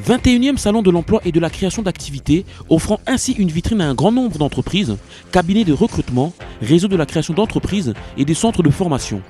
21e salon de l'emploi et de la création d'activités, offrant ainsi une vitrine à un grand nombre d'entreprises, cabinets de recrutement, réseaux de la création d'entreprises et des centres de formation.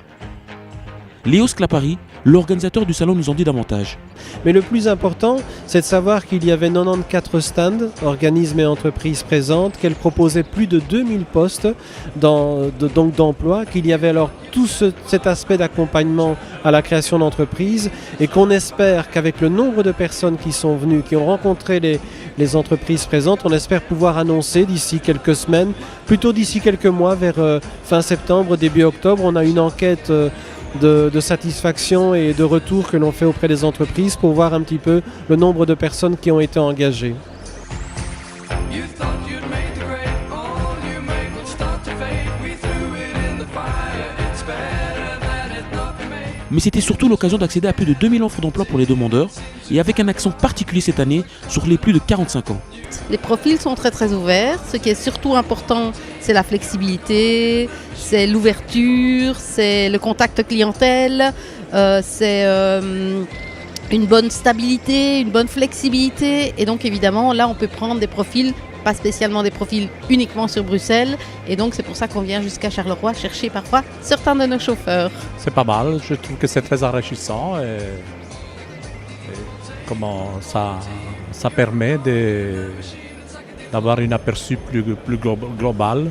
Léo Sclapari, l'organisateur du salon, nous en dit davantage. Mais le plus important, c'est de savoir qu'il y avait 94 stands, organismes et entreprises présentes, qu'elle proposait plus de 2000 postes d'emploi, qu'il y avait alors tout cet aspect d'accompagnement à la création d'entreprises et qu'on espère qu'avec le nombre de personnes qui sont venues, qui ont rencontré les entreprises présentes, on espère pouvoir annoncer d'ici quelques semaines, plutôt d'ici quelques mois, vers fin septembre, début octobre, on a une enquête de satisfaction et de retour que l'on fait auprès des entreprises pour voir un petit peu le nombre de personnes qui ont été engagées. Mais c'était surtout l'occasion d'accéder à plus de 2000 offres d'emploi pour les demandeurs et avec un accent particulier cette année sur les plus de 45 ans. Les profils sont très très ouverts. Ce qui est surtout important, c'est la flexibilité, c'est l'ouverture, c'est le contact clientèle, c'est une bonne stabilité, une bonne flexibilité. Et donc évidemment, là on peut prendre des profils, pas spécialement des profils uniquement sur Bruxelles. Et donc c'est pour ça qu'on vient jusqu'à Charleroi chercher parfois certains de nos chauffeurs. C'est pas mal, je trouve que c'est très enrichissant et comment ça permet d'avoir un aperçu plus global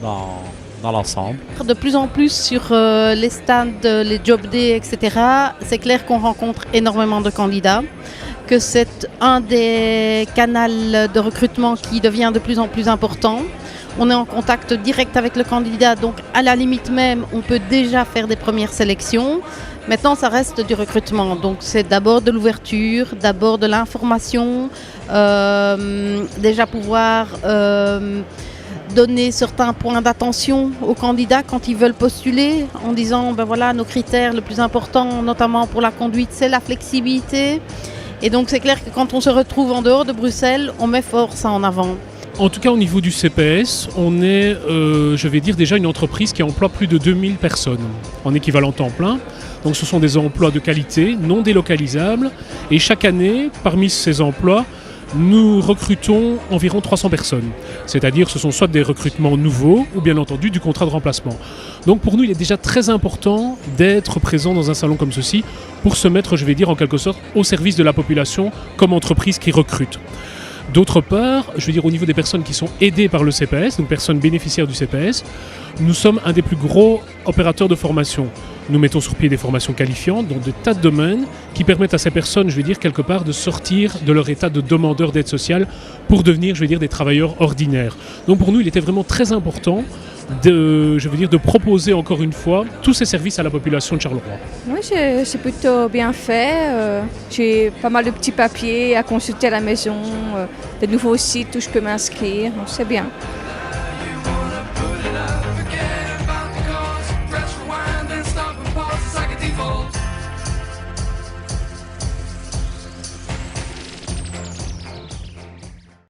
dans l'ensemble. De plus en plus sur les stands, les job days, etc., c'est clair qu'on rencontre énormément de candidats, que c'est un des canaux de recrutement qui devient de plus en plus important. On est en contact direct avec le candidat, donc à la limite même, on peut déjà faire des premières sélections. Maintenant, ça reste du recrutement, donc c'est d'abord de l'ouverture, d'abord de l'information, déjà pouvoir donner certains points d'attention aux candidats quand ils veulent postuler, en disant ben voilà, nos critères le plus important, notamment pour la conduite, c'est la flexibilité. Et donc c'est clair que quand on se retrouve en dehors de Bruxelles, on met fort ça en avant. En tout cas, au niveau du CPS, on est, je vais dire, déjà une entreprise qui emploie plus de 2000 personnes en équivalent temps plein. Donc ce sont des emplois de qualité, non délocalisables. Et chaque année, parmi ces emplois, nous recrutons environ 300 personnes. C'est-à-dire ce sont soit des recrutements nouveaux ou bien entendu du contrat de remplacement. Donc pour nous, il est déjà très important d'être présent dans un salon comme ceci pour se mettre, je vais dire, en quelque sorte, au service de la population comme entreprise qui recrute. D'autre part, je veux dire au niveau des personnes qui sont aidées par le CPS, donc personnes bénéficiaires du CPS, nous sommes un des plus gros opérateurs de formation. Nous mettons sur pied des formations qualifiantes dans de tas de domaines qui permettent à ces personnes, je veux dire, quelque part, de sortir de leur état de demandeur d'aide sociale pour devenir, je veux dire, des travailleurs ordinaires. Donc pour nous, il était vraiment très important de proposer encore une fois tous ces services à la population de Charleroi. Oui, c'est plutôt bien fait. J'ai pas mal de petits papiers à consulter à la maison, de nouveaux sites où je peux m'inscrire. C'est bien.